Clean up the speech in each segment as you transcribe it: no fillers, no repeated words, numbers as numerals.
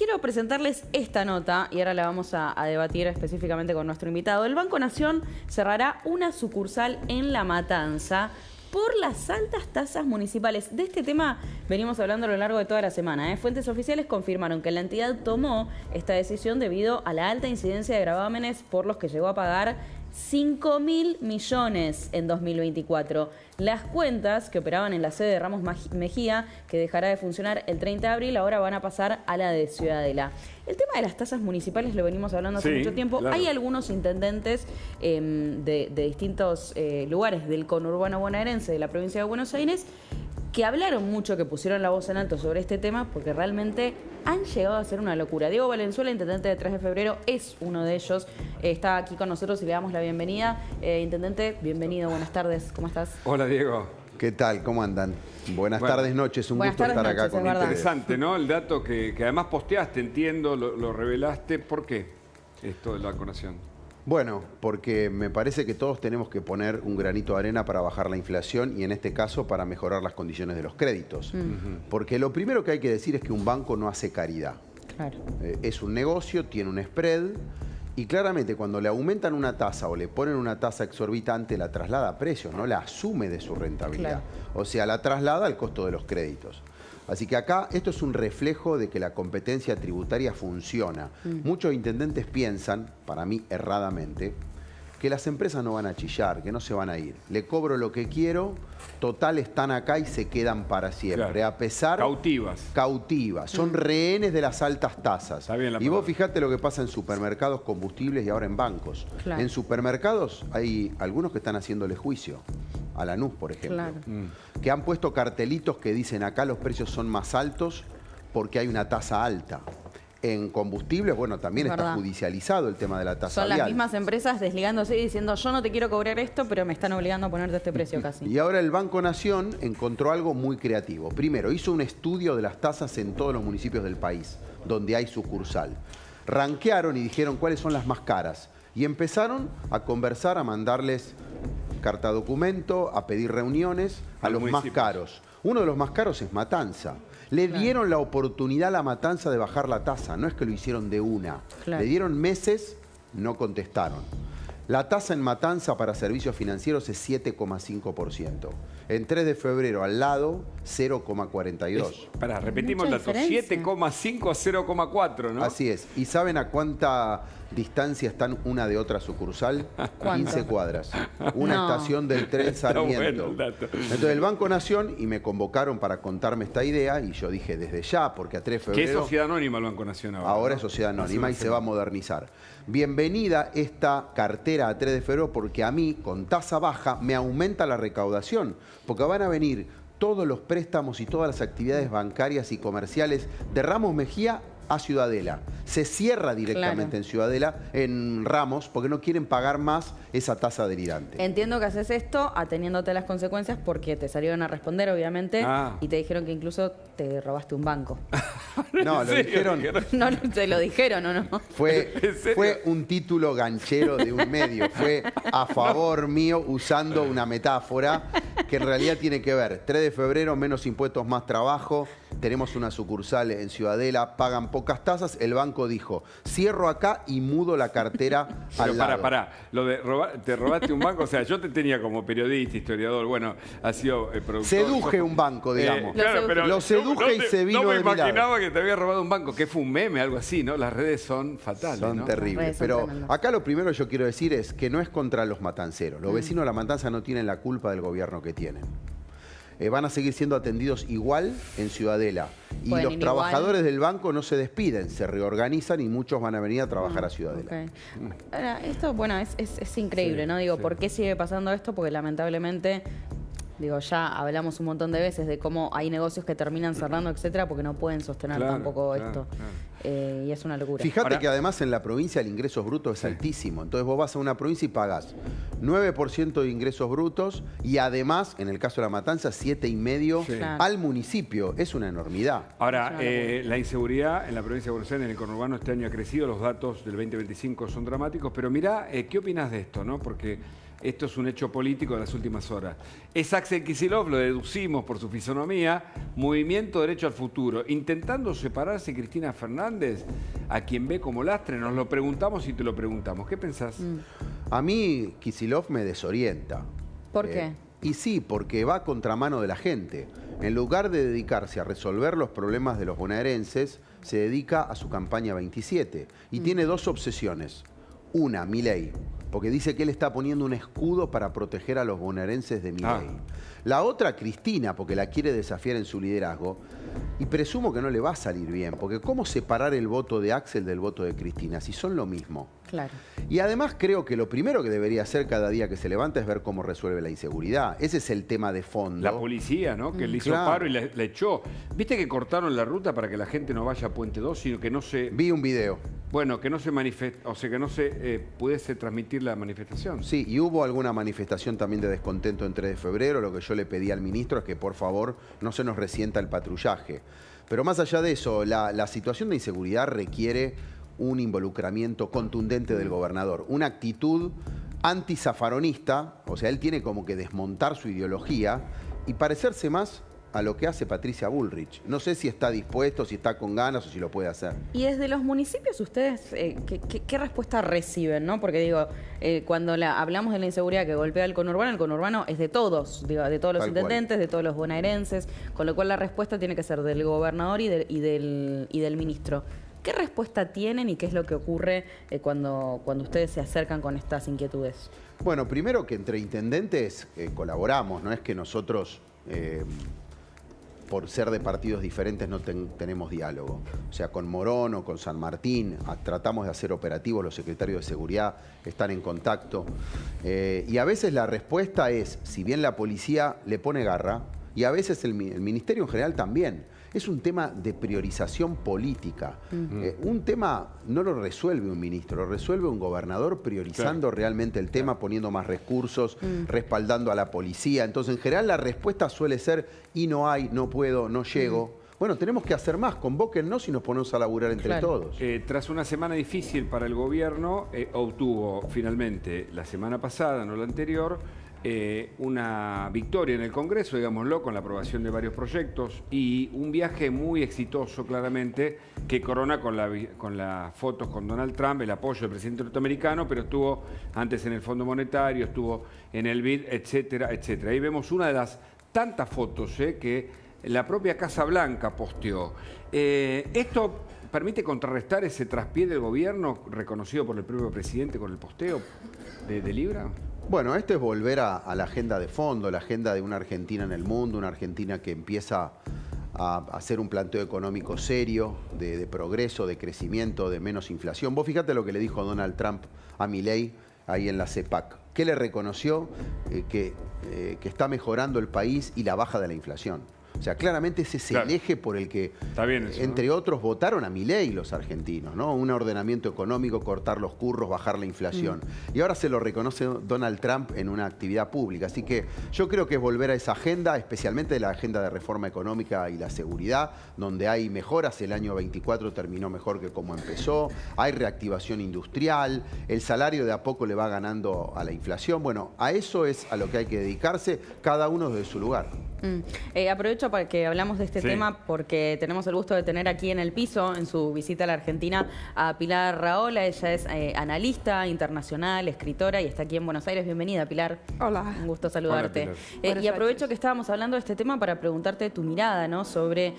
quiero presentarles esta nota y ahora la vamos a debatir específicamente con nuestro invitado. El Banco Nación cerrará una sucursal en La Matanza por las altas tasas municipales. De este tema venimos hablando a lo largo de toda la semana. Fuentes oficiales confirmaron que la entidad tomó esta decisión debido a la alta incidencia de gravámenes por los que llegó a pagar 5.000 millones en 2024. Las cuentas que operaban en la sede de Ramos Mejía, que dejará de funcionar el 30 de abril, ahora van a pasar a la de Ciudadela. El tema de las tasas municipales lo venimos hablando hace mucho tiempo. Claro. Hay algunos intendentes de distintos lugares del conurbano bonaerense de la provincia de Buenos Aires que hablaron mucho, que pusieron la voz en alto sobre este tema, porque realmente han llegado a ser una locura. Diego Valenzuela, intendente de 3 de febrero, es uno de ellos. Está aquí con nosotros y le damos la bienvenida. Intendente, bienvenido, buenas tardes, ¿cómo estás? Hola, Diego. ¿Qué tal? ¿Cómo andan? Buenas tardes, noches. Un gusto estar acá con ustedes. Interesante, ¿no? El dato que además posteaste, entiendo, lo revelaste. ¿Por qué esto de la vacunación? Bueno, porque me parece que todos tenemos que poner un granito de arena para bajar la inflación y en este caso para mejorar las condiciones de los créditos. Porque lo primero que hay que decir es que un banco no hace caridad. Claro. Es un negocio, tiene un spread y claramente cuando le aumentan una tasa o le ponen una tasa exorbitante la traslada a precios, no la asume de su rentabilidad. Claro. O sea, la traslada al costo de los créditos. Así que acá esto es un reflejo de que la competencia tributaria funciona. Muchos intendentes piensan, para mí erradamente, que las empresas no van a chillar, que no se van a ir. Le cobro lo que quiero, total están acá y se quedan para siempre. Claro. A pesar... Cautivas. Son rehenes de las altas tasas. Y vos fijate lo que pasa en supermercados, combustibles y ahora en bancos. Claro. En supermercados hay algunos que están haciéndole juicio. A Lanús, por ejemplo, claro. Que han puesto cartelitos que dicen acá los precios son más altos porque hay una tasa alta. En combustibles, bueno, también está judicializado el tema de la tasa vial. Son las mismas empresas desligándose y diciendo yo no te quiero cobrar esto, pero me están obligando a ponerte este precio casi. Y ahora el Banco Nación encontró algo muy creativo. Primero, hizo un estudio de las tasas en todos los municipios del país, donde hay sucursal. Ranquearon y dijeron cuáles son las más caras. Y empezaron a conversar, a mandarles carta documento, a pedir reuniones a los más caros. Uno de los más caros es Matanza. Le dieron la oportunidad a la Matanza de bajar la tasa, no es que lo hicieron de una. Claro. Le dieron meses, no contestaron. La tasa en Matanza para servicios financieros es 7,5%. En 3 de febrero al lado, 0,42. Pará, repetimos el dato, 7,5 a 0,4, ¿no? Así es. ¿Y saben a cuánta distancia están una de otra sucursal? 15 cuadras. Una estación del tren Sarmiento. Bueno, entonces el Banco Nación, y me convocaron para contarme esta idea, y yo dije desde ya, porque a 3 de febrero... ¿Qué es Sociedad Anónima el Banco Nación ahora? Ahora es Sociedad Anónima y se va a modernizar. Bienvenida esta cartera a 3 de febrero porque a mí, con tasa baja, me aumenta la recaudación. Porque van a venir todos los préstamos y todas las actividades bancarias y comerciales de Ramos Mejía a Ciudadela. Se cierra directamente en Ciudadela, en Ramos, porque no quieren pagar más esa tasa delirante. Entiendo que haces esto ateniéndote a las consecuencias porque te salieron a responder, obviamente, y te dijeron que incluso te robaste un banco. No, lo dijeron. No, te lo dijeron, ¿o no? Fue un título ganchero de un medio. Fue a favor mío usando una metáfora que en realidad tiene que ver. 3 de febrero, menos impuestos, más trabajo. Tenemos una sucursal en Ciudadela, pagan pocas tasas. El banco dijo, cierro acá y mudo la cartera al lado. Pará. Lo de te robaste un banco, o sea, yo te tenía como periodista, historiador, bueno, ha sido productor. Seduje un banco, digamos. Claro, pero lo seduje y se vino de mi lado. No me imaginaba que te había robado un banco, que fue un meme, algo así, ¿no? Las redes son fatales, son terribles. Pero acá lo primero que yo quiero decir es que no es contra los matanceros. Los vecinos de La Matanza no tienen la culpa del gobierno que tienen. Van a seguir siendo atendidos igual en Ciudadela. Y los trabajadores del banco no se despiden, se reorganizan y muchos van a venir a trabajar a Ciudadela. Ahora, esto, bueno, es increíble, ¿no? Digo, ¿por qué sigue pasando esto? Porque lamentablemente... Digo, ya hablamos un montón de veces de cómo hay negocios que terminan cerrando, etcétera, porque no pueden sostener tampoco esto. Y es una locura. Fíjate que además en la provincia el ingreso bruto es altísimo. Entonces vos vas a una provincia y pagás 9% de ingresos brutos y además, en el caso de La Matanza, 7,5% al municipio. Es una enormidad. Ahora, la inseguridad en la provincia de Buenos Aires, en el conurbano, este año ha crecido. Los datos del 2025 son dramáticos. Pero mirá, ¿qué opinás de esto, no? Porque esto es un hecho político de las últimas horas. Es Axel Kicillof, lo deducimos por su fisonomía, Movimiento Derecho al Futuro, intentando separarse Cristina Fernández, a quien ve como lastre. Nos lo preguntamos y te lo preguntamos. ¿Qué pensás? A mí Kicillof me desorienta. ¿Por qué? Y sí, porque va a contramano de la gente. En lugar de dedicarse a resolver los problemas de los bonaerenses, se dedica a su campaña 27. Y tiene dos obsesiones. Una, Milei, porque dice que él está poniendo un escudo para proteger a los bonaerenses de Milei. La otra, Cristina, porque la quiere desafiar en su liderazgo. Y presumo que no le va a salir bien, porque ¿cómo separar el voto de Axel del voto de Cristina si son lo mismo? Claro. Y además creo que lo primero que debería hacer cada día que se levanta es ver cómo resuelve la inseguridad. Ese es el tema de fondo. La policía, ¿no? Que le hizo paro y le echó. ¿Viste que cortaron la ruta para que la gente no vaya a Puente 2, sino que no se... Vi un video. Bueno, que no se o sea, que no se pudiese transmitir la manifestación. Sí, y hubo alguna manifestación también de descontento en 3 de febrero. Lo que yo le pedí al ministro es que por favor no se nos resienta el patrullaje. Pero más allá de eso, la situación de inseguridad requiere un involucramiento contundente del gobernador, una actitud antizafaronista, o sea, él tiene como que desmontar su ideología y parecerse más a lo que hace Patricia Bullrich. No sé si está dispuesto, si está con ganas o si lo puede hacer. Y desde los municipios, ¿ustedes qué respuesta reciben? ¿No? Porque digo, cuando hablamos de la inseguridad que golpea el conurbano es de todos, digo, de todos los intendentes, de todos los bonaerenses, con lo cual la respuesta tiene que ser del gobernador y del ministro. ¿Qué respuesta tienen y qué es lo que ocurre cuando ustedes se acercan con estas inquietudes? Bueno, primero que entre intendentes colaboramos, no es que nosotros... por ser de partidos diferentes no tenemos diálogo. O sea, con Morón o con San Martín tratamos de hacer operativos, los secretarios de seguridad están en contacto. Y a veces la respuesta es, si bien la policía le pone garra, y a veces el ministerio en general también, es un tema de priorización política. Un tema no lo resuelve un ministro, lo resuelve un gobernador priorizando realmente el tema, poniendo más recursos, respaldando a la policía. Entonces, en general, la respuesta suele ser, y no hay, no puedo, no llego. Bueno, tenemos que hacer más, convóquennos y nos ponemos a laburar entre todos. Tras una semana difícil para el gobierno, obtuvo finalmente la semana pasada, no la anterior, una victoria en el Congreso, digámoslo, con la aprobación de varios proyectos y un viaje muy exitoso, claramente, que corona con las fotos con Donald Trump, el apoyo del presidente norteamericano, pero estuvo antes en el Fondo Monetario, estuvo en el BID, etcétera, etcétera. Ahí vemos una de las tantas fotos que la propia Casa Blanca posteó. ¿Esto permite contrarrestar ese traspié del gobierno reconocido por el propio presidente con el posteo de Libra? Bueno, esto es volver a la agenda de fondo, la agenda de una Argentina en el mundo, una Argentina que empieza a hacer un planteo económico serio, de progreso, de crecimiento, de menos inflación. Vos fíjate lo que le dijo Donald Trump a Milei ahí en la CEPAC. ¿Qué le reconoció? Que está mejorando el país y la baja de la inflación. O sea, claramente ese es el eje por el que, entre otros, votaron a Milei los argentinos, ¿no? Un ordenamiento económico, cortar los curros, bajar la inflación. Y ahora se lo reconoce Donald Trump en una actividad pública. Así que yo creo que es volver a esa agenda, especialmente la agenda de reforma económica y la seguridad, donde hay mejoras. El año 24 terminó mejor que como empezó. Hay reactivación industrial. El salario de a poco le va ganando a la inflación. Bueno, a eso es a lo que hay que dedicarse, cada uno desde su lugar. Aprovecho para que hablamos de este tema porque tenemos el gusto de tener aquí en el piso, en su visita a la Argentina, a Pilar Rahola. Ella es analista internacional, escritora y está aquí en Buenos Aires. Bienvenida, Pilar. Hola. Un gusto saludarte. Hola, y aprovecho que estábamos hablando de este tema para preguntarte tu mirada, ¿no?, sobre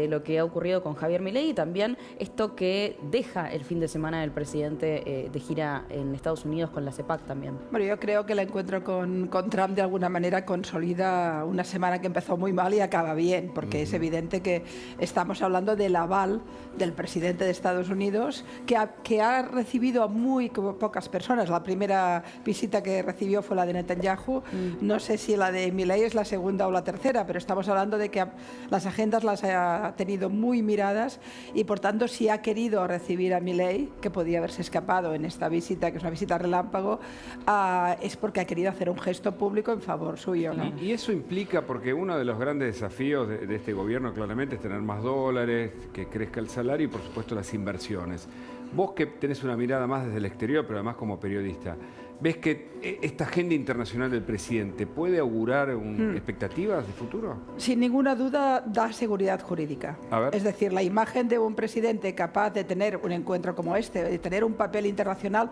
lo que ha ocurrido con Javier Milei y también esto que deja el fin de semana del presidente de gira en Estados Unidos con la CEPAC también. Bueno, yo creo que el encuentro con Trump de alguna manera consolida una semana que empezó muy mal y acaba bien, porque es evidente que estamos hablando del aval del presidente de Estados Unidos, que ha recibido a muy pocas personas. La primera visita que recibió fue la de Netanyahu. No sé si la de Milei es la segunda o la tercera, pero estamos hablando de que las agendas las ha tenido muy miradas y, por tanto, si ha querido recibir a Milei, que podía haberse escapado en esta visita, que es una visita relámpago, es porque ha querido hacer un gesto público en favor suyo, ¿no? Y eso implica, porque uno de los grandes desafíos de este gobierno claramente es tener más dólares, que crezca el salario y por supuesto las inversiones. Vos que tenés una mirada más desde el exterior, pero además como periodista, ¿Ves que esta agenda internacional del presidente puede augurar expectativas de futuro? Sin ninguna duda da seguridad jurídica. A ver. Es decir, la imagen de un presidente capaz de tener un encuentro como este, de tener un papel internacional.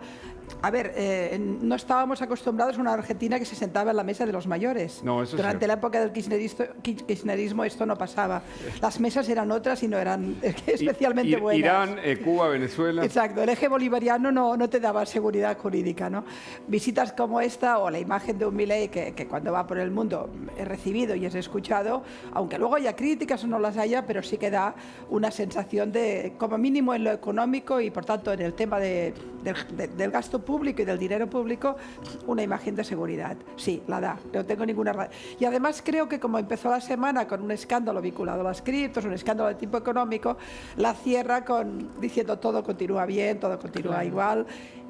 A ver, no estábamos acostumbrados a una Argentina que se sentaba en la mesa de los mayores. No, eso es Durante cierto. la época del kirchnerismo esto no pasaba. Las mesas eran otras y no eran especialmente buenas. Irán, Cuba, Venezuela. Exacto, el eje bolivariano no te daba seguridad jurídica, ¿no? Visitas como esta o la imagen de un Milei que cuando va por el mundo es recibido y es escuchado, aunque luego haya críticas o no las haya, pero sí que da una sensación de, como mínimo en lo económico y por tanto en el tema del gasto público y del dinero público, una imagen de seguridad. Sí, la da, no tengo ninguna... Y además creo que como empezó la semana con un escándalo vinculado a las criptos, un escándalo de tipo económico, la cierra diciendo todo continúa bien, todo continúa igual.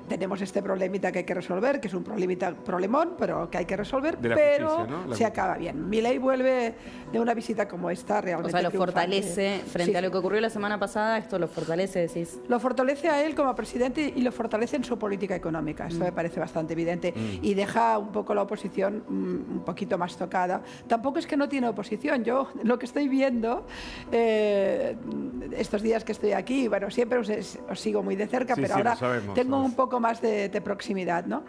Tenemos este problemita que hay que resolver, que es un problemón, pero que hay que resolver, pero justicia, ¿no? se acaba bien. Milei vuelve de una visita como esta realmente O sea, lo triunfante. fortalece frente Sí. a lo que ocurrió la semana pasada, esto lo fortalece, decís. Lo fortalece a él como presidente y lo fortalece en su política económica. Esto me parece bastante evidente. Y deja un poco la oposición un poquito más tocada. Tampoco es que no tiene oposición. Yo lo que estoy viendo estos días que estoy aquí, bueno, siempre os sigo muy de cerca, Sí, pero sí, ahora lo sabemos, tengo sabes. un poco más de proximidad, ¿no?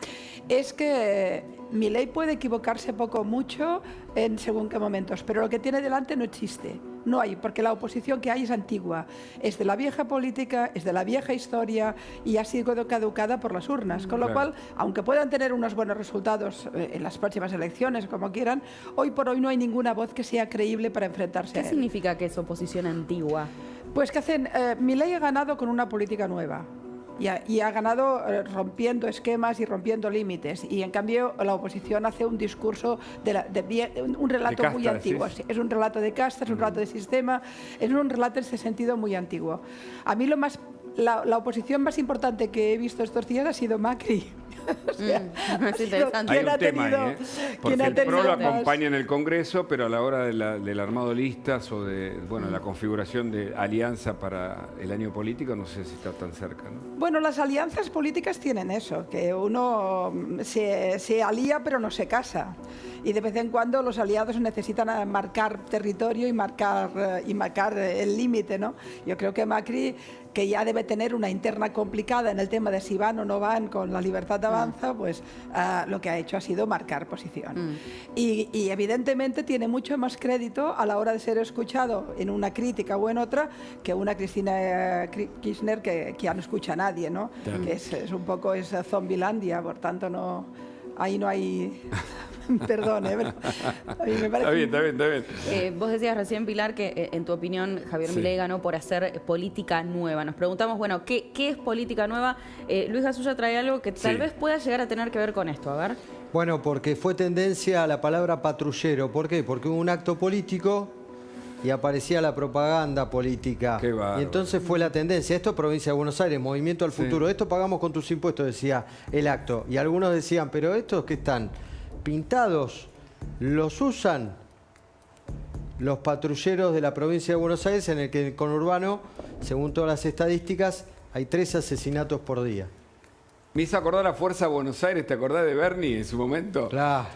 Es que Milei puede equivocarse poco o mucho en según qué momentos, pero lo que tiene delante no existe. No hay, porque la oposición que hay es antigua, es de la vieja política, es de la vieja historia y ha sido caducada por las urnas. Con lo Claro. cual, aunque puedan tener unos buenos resultados en las próximas elecciones, como quieran, hoy por hoy no hay ninguna voz que sea creíble para enfrentarse ¿Qué a él. significa que es oposición antigua? Pues que hacen, Milei ha ganado con una política nueva. Y ha ganado rompiendo esquemas y rompiendo límites. Y en cambio la oposición hace un discurso, un relato muy casta, antiguo. decís. Es un relato de casta, es un relato de sistema, es un relato en ese sentido muy antiguo. A mí la oposición más importante que he visto estos días ha sido Macri. O sea, Es interesante. Hay ¿quién un ha tema tenido- ahí, quién porque ha el PRO lo tenido más? acompaña en el Congreso, pero a la hora del armado de listas o de la configuración de alianza para el año político, no sé si está tan cerca, ¿no? Bueno, las alianzas políticas tienen eso, que uno se alía pero no se casa. Y de vez en cuando los aliados necesitan marcar territorio y marcar el límite, ¿no? Yo creo que Macri, que ya debe tener una interna complicada en el tema de si van o no van con la Libertad de Avanza, pues lo que ha hecho ha sido marcar posición. Y evidentemente tiene mucho más crédito a la hora de ser escuchado en una crítica o en otra que una Cristina Kirchner que ya no escucha a nadie, ¿no? Claro. Que es un poco esa zombilandia, por tanto ahí no hay... Perdón, pero a mí me parece... Está bien. Vos decías recién, Pilar, que en tu opinión Javier Sí. Milei ganó por hacer política nueva. Nos preguntamos, bueno, ¿qué es política nueva? Luis Gasulla trae algo que tal Sí. vez pueda llegar a tener que ver con esto. A ver. Bueno, porque fue tendencia a la palabra patrullero. ¿Por qué? Porque hubo un acto político y aparecía la propaganda política. Qué bárbaro. Y entonces fue la tendencia. Esto es Provincia de Buenos Aires, Movimiento al Sí. Futuro. Esto pagamos con tus impuestos, decía el acto. Y algunos decían, pero estos que están pintados, los usan los patrulleros de la Provincia de Buenos Aires, en el que el conurbano, según todas las estadísticas, hay 13 asesinatos por día. Me hizo acordar a Fuerza Buenos Aires, ¿te acordás de Bernie en su momento? Claro,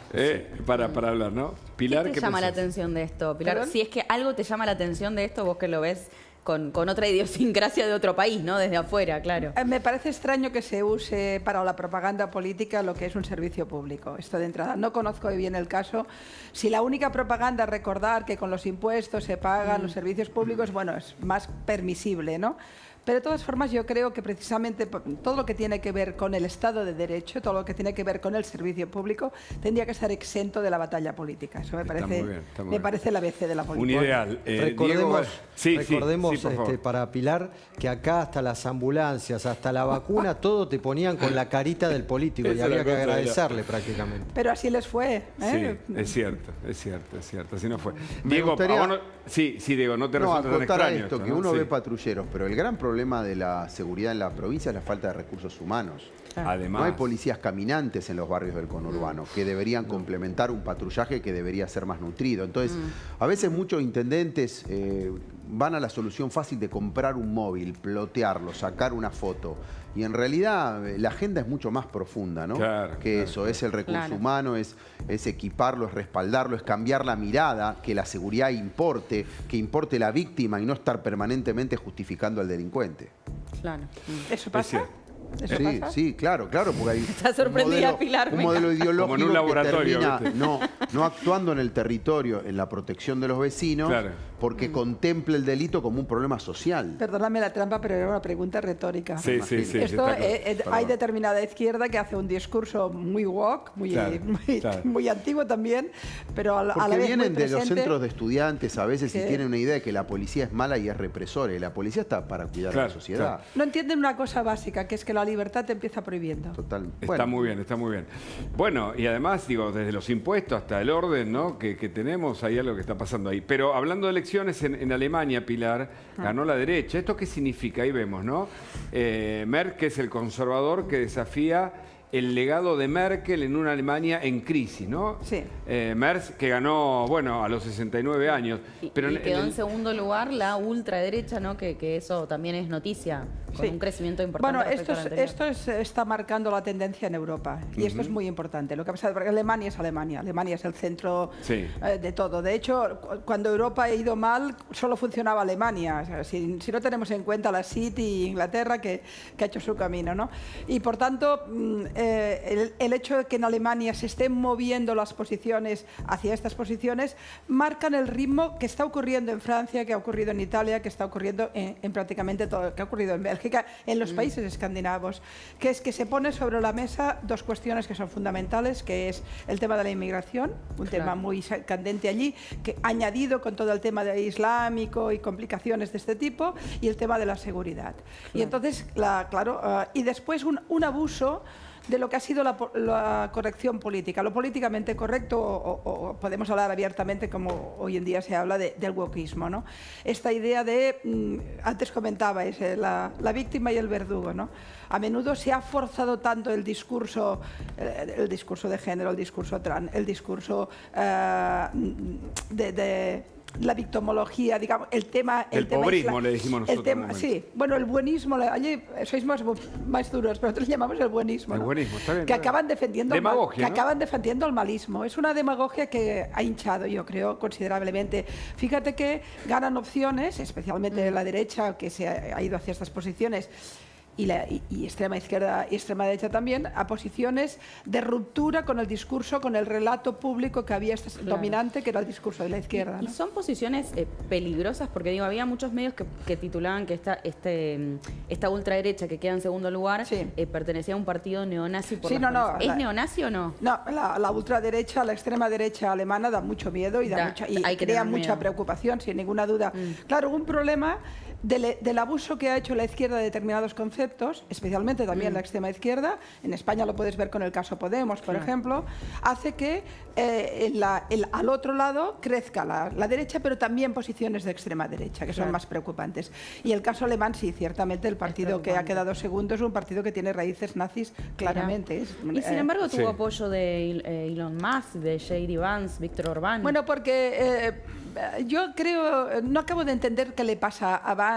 Para hablar, ¿no? Pilar, ¿Qué te llama la pensás? atención de esto, Pilar? ¿Perdón? Si es que algo te llama la atención de esto, vos que lo ves con otra idiosincrasia de otro país, ¿no? Desde afuera, claro. Me parece extraño que se use para la propaganda política lo que es un servicio público. Esto de entrada. No conozco bien el caso. Si la única propaganda es recordar que con los impuestos se pagan los servicios públicos, bueno, es más permisible, ¿no? Pero de todas formas yo creo que precisamente todo lo que tiene que ver con el Estado de Derecho, todo lo que tiene que ver con el servicio público, tendría que estar exento de la batalla política. Eso me Está parece, muy bien, está muy me bien. parece la ABC de la Un política. ideal. Recordemos, Diego, recordemos por favor. para Pilar que acá hasta las ambulancias, hasta la vacuna, todo te ponían con la carita del político y Esa es había la que cosa, agradecerle prácticamente. Pero así les fue. ¿eh? Sí, es cierto, así no fue. Me Diego, gustaría- a vos no- sí, Diego, no te No, resulta tan acotar a extraño esto, que ¿no? uno Sí. ve patrulleros, pero el gran problema de la seguridad en la provincia es la falta de recursos humanos. Claro. Además, No hay policías caminantes en los barrios del conurbano que deberían complementar un patrullaje que debería ser más nutrido. Entonces, a veces muchos intendentes van a la solución fácil de comprar un móvil, plotearlo, sacar una foto. Y en realidad la agenda es mucho más profunda, ¿no? Claro, que eso, es el recurso humano, es equiparlo, es respaldarlo, es cambiar la mirada, que la seguridad importe, que importe la víctima y no estar permanentemente justificando al delincuente. Claro. ¿Eso pasa? ¿Eso Sí, pasa? sí, claro, porque hay Está sorprendida Pilar, un me modelo encanta. ideológico Como en un laboratorio, que termina ¿viste? no actuando en el territorio, en la protección de los vecinos, Claro. porque contempla el delito como un problema social. Perdóname la trampa, pero era una pregunta retórica. Sí, sí, sí. Esto, está claro. hay determinada izquierda que hace un discurso muy woke, muy, Claro, claro. muy antiguo también, pero a la Porque vez vienen muy de los presente. centros de estudiantes a veces Sí. y tienen una idea de que la policía es mala y es represora. Y la policía está para cuidar a Claro, la sociedad. claro. No entienden una cosa básica, que es que la libertad te empieza prohibiendo. Total. Está Bueno, muy bien, está muy bien. Bueno, y además, digo, desde los impuestos hasta el orden, ¿no? que tenemos, hay algo que está pasando ahí. Pero hablando de elecciones en Alemania, Pilar, ganó la derecha. ¿Esto qué significa? Ahí vemos, ¿no? Merkel es el conservador que desafía el legado de Merkel en una Alemania en crisis, ¿no? Sí. Merz, que ganó, bueno, a los 69 años. Pero Y quedó en segundo lugar la ultraderecha, ¿no? Que eso también es noticia, con Sí. un crecimiento importante. Bueno, respecto al anterior. está marcando la tendencia en Europa y esto es muy importante. Lo que pasa es que Alemania es Alemania. Alemania es el centro Sí. de todo. De hecho, cuando Europa ha ido mal, solo funcionaba Alemania. O sea, si no tenemos en cuenta la City y Inglaterra que ha hecho su camino, ¿no? Y por tanto, el hecho de que en Alemania se estén moviendo las posiciones hacia estas posiciones marcan el ritmo que está ocurriendo en Francia, que ha ocurrido en Italia, que está ocurriendo en prácticamente todo, que ha ocurrido en Bélgica, en los países escandinavos, que es que se pone sobre la mesa dos cuestiones que son fundamentales, que es el tema de la inmigración, un tema muy candente allí, que añadido con todo el tema de islámico y complicaciones de este tipo, y el tema de la seguridad. Y entonces, y después un abuso de lo que ha sido la corrección política. Lo políticamente correcto, o podemos hablar abiertamente, como hoy en día se habla, del wokismo, ¿no? Esta idea de, antes comentabais, la víctima y el verdugo, ¿no? A menudo se ha forzado tanto el discurso de género, el discurso trans, el discurso de la victimología, digamos, el tema pobrismo, le dijimos nosotros. Sí, bueno, el buenismo, allí sois más duros, pero nosotros llamamos el buenismo, ¿no? El buenismo, está bien. Que acaban defendiendo Demagogia, ¿no? acaban defendiendo el malismo. Es una demagogia que ha hinchado, yo creo, considerablemente. Fíjate que ganan opciones, especialmente de la derecha, que se ha ido hacia estas posiciones, y extrema izquierda y extrema derecha también, a posiciones de ruptura con el discurso, con el relato público que había dominante, que era el discurso de la izquierda, Y ¿no? son posiciones peligrosas, porque digo, había muchos medios que titulaban que esta ultraderecha que queda en segundo lugar pertenecía a un partido neonazi. Sí, no, ¿Es neonazi o no? No, la ultraderecha, la extrema derecha alemana da mucho miedo y hay que crea tener mucha miedo. preocupación, sin ninguna duda. Claro, un problema del abuso que ha hecho la izquierda de determinados conceptos, especialmente también la extrema izquierda, en España lo puedes ver con el caso Podemos, por ejemplo, hace que al otro lado crezca la derecha, pero también posiciones de extrema derecha, que son más preocupantes. Y el caso alemán, sí, ciertamente, el partido que ha quedado segundo es un partido que tiene raíces nazis, claramente. Y sin embargo tuvo apoyo de Elon Musk, de J.D. Vance, Víctor Orbán. Bueno, porque yo creo, no acabo de entender qué le pasa a Vance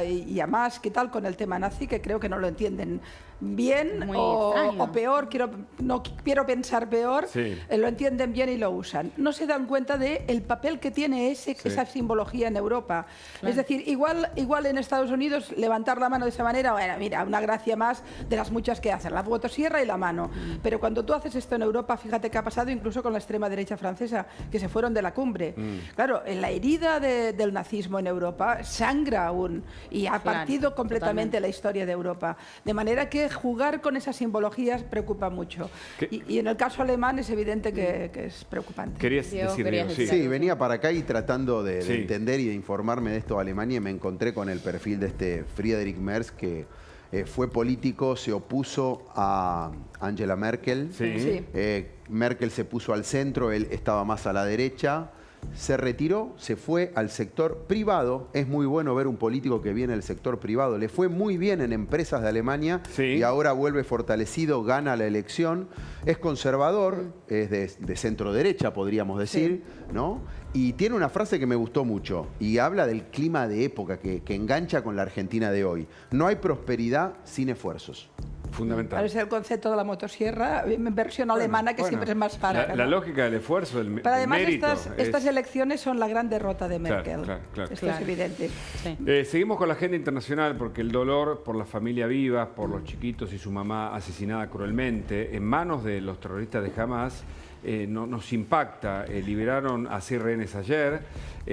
y a Musk y tal con el tema nazi, que creo que no lo entienden bien o peor, no quiero pensar peor, lo entienden bien y lo usan. No se dan cuenta del papel que tiene esa simbología en Europa. Claro. Es decir, igual en Estados Unidos levantar la mano de esa manera, bueno, mira, una gracia más de las muchas que hacen, la motosierra y la mano. Pero cuando tú haces esto en Europa, fíjate qué ha pasado incluso con la extrema derecha francesa, que se fueron de la cumbre. Claro, en la herida del nazismo en Europa sangra aún y ha partido completamente la historia de Europa. De manera que jugar con esas simbologías preocupa mucho. Y en el caso alemán es evidente que es preocupante. Querías decir, Sí, venía para acá y tratando de entender y de informarme de esto de Alemania, y me encontré con el perfil de este Friedrich Merz, que fue político, se opuso a Angela Merkel. Merkel se puso al centro, él estaba más a la derecha. se retiró, se fue al sector privado. Es muy bueno ver un político que viene del sector privado. Le fue muy bien en empresas de Alemania y ahora vuelve fortalecido, gana la elección. Es conservador, es de centro derecha, podríamos decir, ¿no? Y tiene una frase que me gustó mucho y habla del clima de época que engancha con la Argentina de hoy. No hay prosperidad sin esfuerzos. Fundamental. Es el concepto de la motosierra en versión alemana, que siempre es más fácil. La lógica del esfuerzo, del Pero además mérito. estas elecciones son la gran derrota de Merkel. Claro. Esto es evidente. Sí. Seguimos con la agenda internacional porque el dolor por la familia Vivas, por los chiquitos y su mamá asesinada cruelmente en manos de los terroristas de Hamas, nos impacta. Liberaron a 6 rehenes ayer,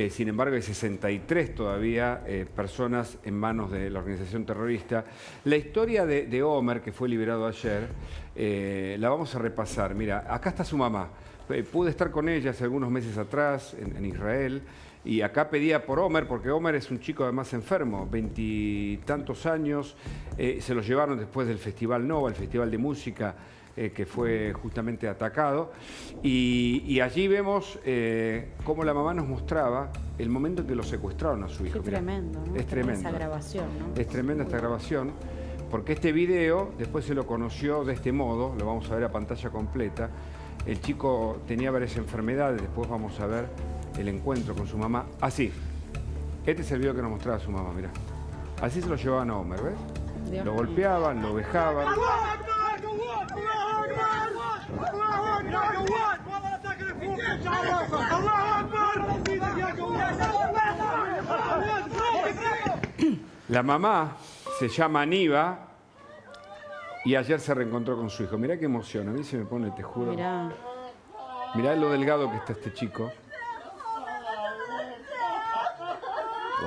sin embargo hay 63 todavía personas en manos de la organización terrorista. La historia de Omer, que fue liberado ayer, la vamos a repasar. Mira, acá está su mamá. Pude estar con ella hace algunos meses atrás en Israel y acá pedía por Omer, porque Omer es un chico además enfermo, 20 y tantos años. Se lo llevaron después del Festival Nova, el festival de música, que fue justamente atacado. Y allí vemos cómo la mamá nos mostraba el momento en que lo secuestraron a su hijo. Qué tremendo, ¿no? Es tremendo. Esa grabación, ¿no? Es tremenda esta grabación, porque este video después se lo conoció de este modo, lo vamos a ver a pantalla completa. El chico tenía varias enfermedades, después vamos a ver el encuentro con su mamá. Así. Este es el video que nos mostraba su mamá, mirá. Así se lo llevaban a Omer, ¿ves? Dios Lo mío. golpeaban, lo vejaban. La mamá se llama Niva y ayer se reencontró con su hijo. Mirá qué emoción, a mí se me pone, te juro. Mirá. Mirá lo delgado que está este chico.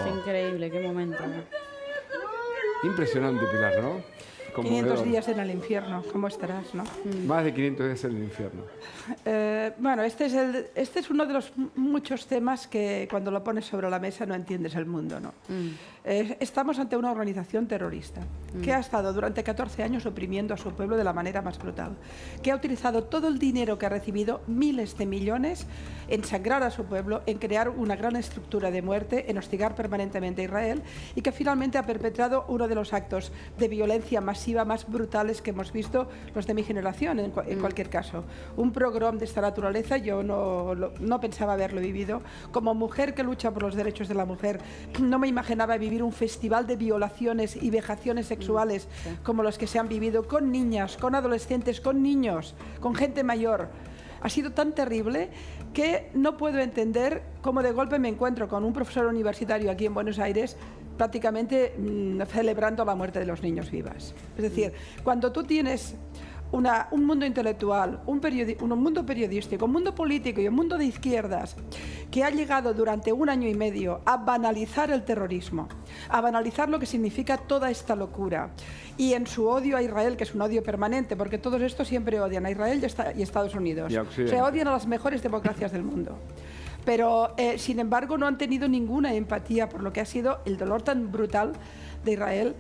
Qué increíble, qué momento, ¿no? Impresionante, Pilar, ¿no? 500 días en el infierno, ¿cómo estarás, no? Más de 500 días en el infierno. Bueno, este es uno de los muchos temas que cuando lo pones sobre la mesa no entiendes el mundo, ¿no? Estamos ante una organización terrorista que ha estado durante 14 años oprimiendo a su pueblo de la manera más brutal, que ha utilizado todo el dinero que ha recibido, miles de millones, en sangrar a su pueblo, en crear una gran estructura de muerte, en hostigar permanentemente a Israel y que finalmente ha perpetrado uno de los actos de violencia masiva más brutales que hemos visto los de mi generación, en cualquier caso. Un pogrom de esta naturaleza yo no pensaba haberlo vivido. Como mujer que lucha por los derechos de la mujer, no me imaginaba vivir un festival de violaciones y vejaciones sexuales como los que se han vivido con niñas, con adolescentes, con niños, con gente mayor. Ha sido tan terrible que no puedo entender cómo de golpe me encuentro con un profesor universitario aquí en Buenos Aires prácticamente celebrando la muerte de los niños Vivas. Es decir, cuando tú tienes un mundo intelectual, un mundo periodístico, un mundo político y un mundo de izquierdas que ha llegado durante 1 año y medio a banalizar el terrorismo, a banalizar lo que significa toda esta locura y en su odio a Israel, que es un odio permanente, porque todos estos siempre odian a Israel y Estados Unidos. Se odian a las mejores democracias del mundo. Pero, sin embargo, no han tenido ninguna empatía por lo que ha sido el dolor tan brutal de Israel.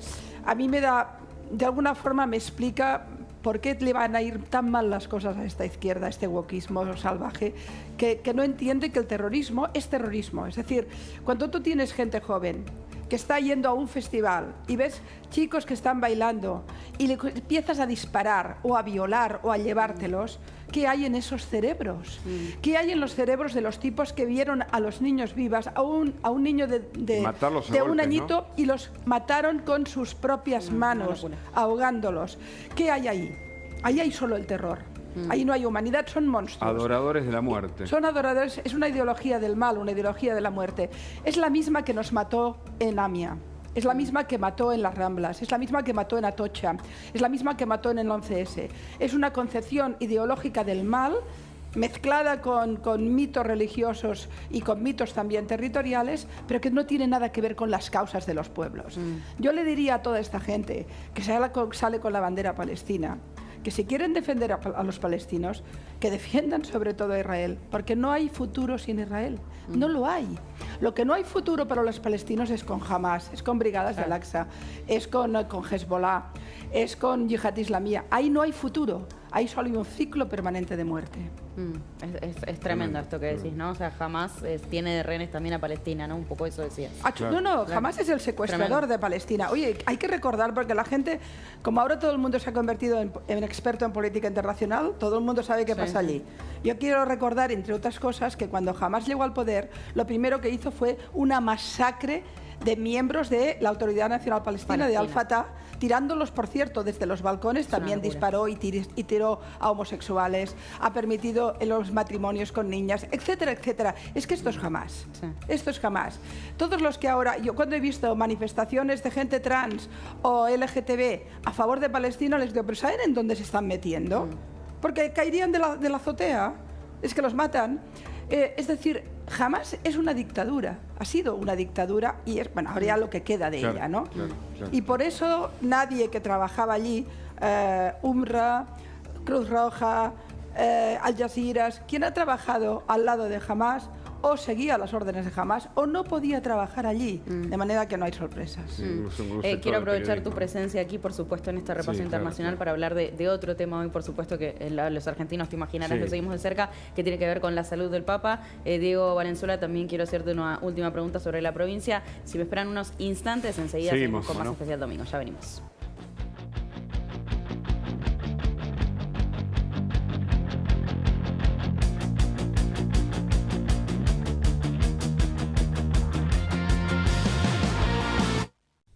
A mí de alguna forma me explica por qué le van a ir tan mal las cosas a esta izquierda, a este wokismo salvaje, que no entiende que el terrorismo es terrorismo. Es decir, cuando tú tienes gente joven que está yendo a un festival y ves chicos que están bailando y le empiezas a disparar o a violar o a llevártelos, ¿qué hay en esos cerebros? ¿Qué hay en los cerebros de los tipos que vieron a los niños Vivas, a un niño de un añito, ¿no? Y los mataron con sus propias manos, ahogándolos? ¿Qué hay ahí? Ahí hay solo el terror. Ahí no hay humanidad, son monstruos. Adoradores de la muerte. Son adoradores, es una ideología del mal, una ideología de la muerte. Es la misma que nos mató en Amia. Es la misma que mató en las Ramblas, es la misma que mató en Atocha, es la misma que mató en el 11S. Es una concepción ideológica del mal mezclada con mitos religiosos y con mitos también territoriales, pero que no tiene nada que ver con las causas de los pueblos. Yo le diría a toda esta gente que sale con la bandera palestina, que si quieren defender a los palestinos, que defiendan sobre todo a Israel, porque no hay futuro sin Israel, no lo hay. Lo que no hay futuro para los palestinos es con Hamas, es con Brigadas de Al-Aqsa, es con Hezbollah, es con Yihad Islamía. Ahí no hay futuro. hay solo un ciclo permanente de muerte. Es tremendo esto que decís, ¿no? O sea, Hamás tiene de rehenes también a Palestina, ¿no? Un poco eso decías. No, Hamás es el secuestrador de Palestina. Oye, hay que recordar, porque la gente, como ahora todo el mundo se ha convertido en experto en política internacional, todo el mundo sabe qué pasa allí. Yo quiero recordar, entre otras cosas, que cuando Hamás llegó al poder, lo primero que hizo fue una masacre de miembros de la Autoridad Nacional Palestina, de Al-Fatah, tirándolos, por cierto, desde los balcones. También disparó y tiró a homosexuales, ha permitido los matrimonios con niñas, etcétera, etcétera. Es que esto es Hamás. Esto es Hamás. Todos los que ahora, yo cuando he visto manifestaciones de gente trans o LGTB a favor de Palestina, les digo, ¿pero saben en dónde se están metiendo? Porque caerían de la azotea, es que los matan. Es decir, Hamás es una dictadura, ha sido una dictadura y es, bueno, ahora ya lo que queda de ella, ¿no? Y por eso nadie que trabajaba allí, UNRWA, Cruz Roja, Al Jazeera, quien ha trabajado al lado de Hamás, o seguía las órdenes de Hamás o no podía trabajar allí, de manera que no hay sorpresas. Quiero aprovechar tu presencia aquí, por supuesto, en este repaso internacional para hablar de otro tema hoy, por supuesto, que los argentinos, te imaginarás, lo seguimos de cerca, que tiene que ver con la salud del Papa. Diego Valenzuela, también quiero hacerte una última pregunta sobre la provincia. Si me esperan unos instantes, enseguida seguimos con más Especial Domingo. Ya venimos.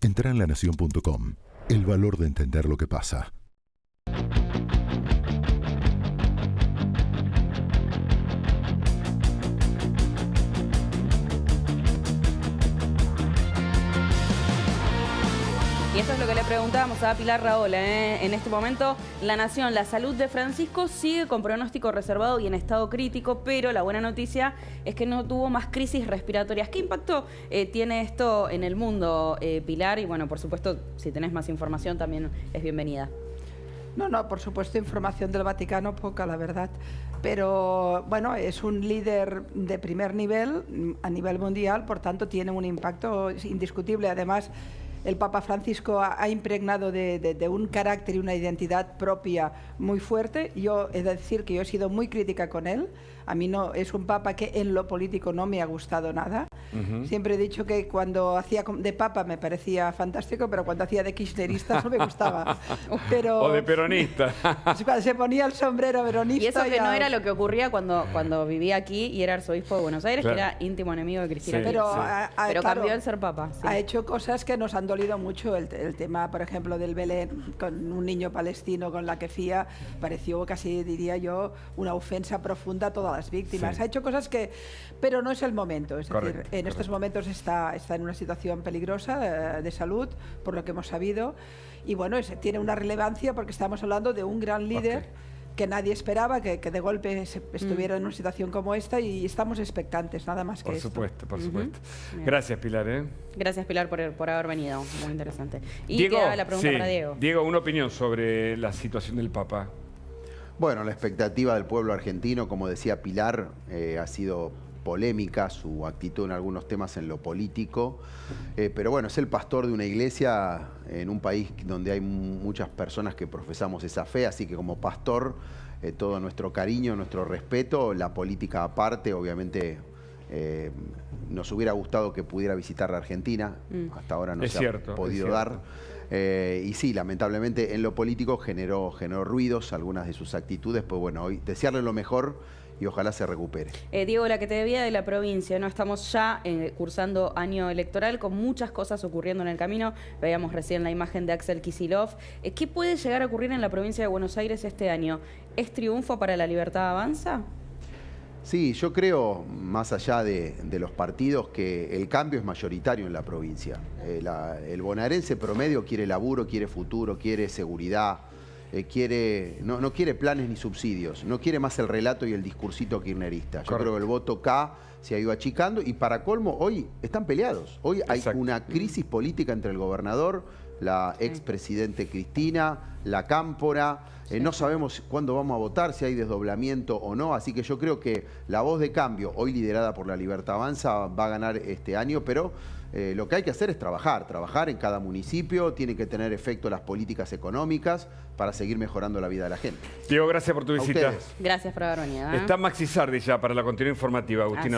Entra en lanación.com. El valor de entender lo que pasa. Y esto es lo que le preguntábamos a Pilar Rahola, ¿eh? En este momento, La Nación, la salud de Francisco sigue con pronóstico reservado y en estado crítico, pero la buena noticia es que no tuvo más crisis respiratorias. ¿Qué impacto tiene esto en el mundo, Pilar? Y bueno, por supuesto, si tenés más información también es bienvenida. No, por supuesto, información del Vaticano poca, la verdad. Pero bueno, es un líder de primer nivel a nivel mundial, por tanto tiene un impacto indiscutible. Además, el Papa Francisco ha impregnado de un carácter y una identidad propia muy fuerte. Yo he de decir que yo he sido muy crítica con él. A mí no es un papa que en lo político no me ha gustado nada. Siempre he dicho que cuando hacía de papa me parecía fantástico, pero cuando hacía de kirchnerista no me gustaba. Pero, o de peronista. Cuando se ponía el sombrero peronista. Y eso que no era lo que ocurría cuando vivía aquí y era arzobispo de Buenos Aires, que era íntimo enemigo de Cristina. Pero claro, cambió el ser papa. Ha hecho cosas que nos han dolido mucho. El tema, por ejemplo, del Belén con un niño palestino con la kefía, pareció casi, diría yo, una ofensa profunda a todas las víctimas. Ha hecho cosas que... Pero no es el momento. Es decir, en estos momentos está en una situación peligrosa de salud, por lo que hemos sabido. Y bueno, tiene una relevancia porque estamos hablando de un gran líder que nadie esperaba que de golpe estuviera en una situación como esta, y estamos expectantes, nada más que esto. Por supuesto. Gracias, Pilar. Gracias, Pilar, por haber venido. Muy interesante. Y Diego, queda la pregunta para Diego. Diego, una opinión sobre la situación del Papa. Bueno, la expectativa del pueblo argentino, como decía Pilar, ha sido polémica su actitud en algunos temas en lo político, pero bueno, es el pastor de una iglesia en un país donde hay muchas personas que profesamos esa fe, así que como pastor, todo nuestro cariño, nuestro respeto, la política aparte, obviamente nos hubiera gustado que pudiera visitar la Argentina, hasta ahora no se ha podido dar. Y sí, lamentablemente en lo político generó ruidos, algunas de sus actitudes, pues bueno, hoy desearle lo mejor y ojalá se recupere. Diego, la que te debía de la provincia, ¿no? Estamos ya cursando año electoral con muchas cosas ocurriendo en el camino. Veíamos recién la imagen de Axel Kicillof. ¿Qué puede llegar a ocurrir en la provincia de Buenos Aires este año? ¿Es triunfo para la Libertad Avanza? Sí, yo creo, más allá de los partidos, que el cambio es mayoritario en la provincia. El bonaerense promedio quiere laburo, quiere futuro, quiere seguridad, no quiere planes ni subsidios, no quiere más el relato y el discursito kirchnerista. Yo creo que el voto K se ha ido achicando y para colmo hoy están peleados. Hoy hay una crisis política entre el gobernador la expresidente Cristina, la Cámpora. No sabemos cuándo vamos a votar, si hay desdoblamiento o no, así que yo creo que la Voz de Cambio, hoy liderada por La Libertad Avanza, va a ganar este año, pero lo que hay que hacer es trabajar en cada municipio, tiene que tener efecto las políticas económicas para seguir mejorando la vida de la gente. Diego, gracias por tu visita. Ustedes. Gracias por haber venido. Está Maxi Sardi ya para la continuidad informativa, Agustina.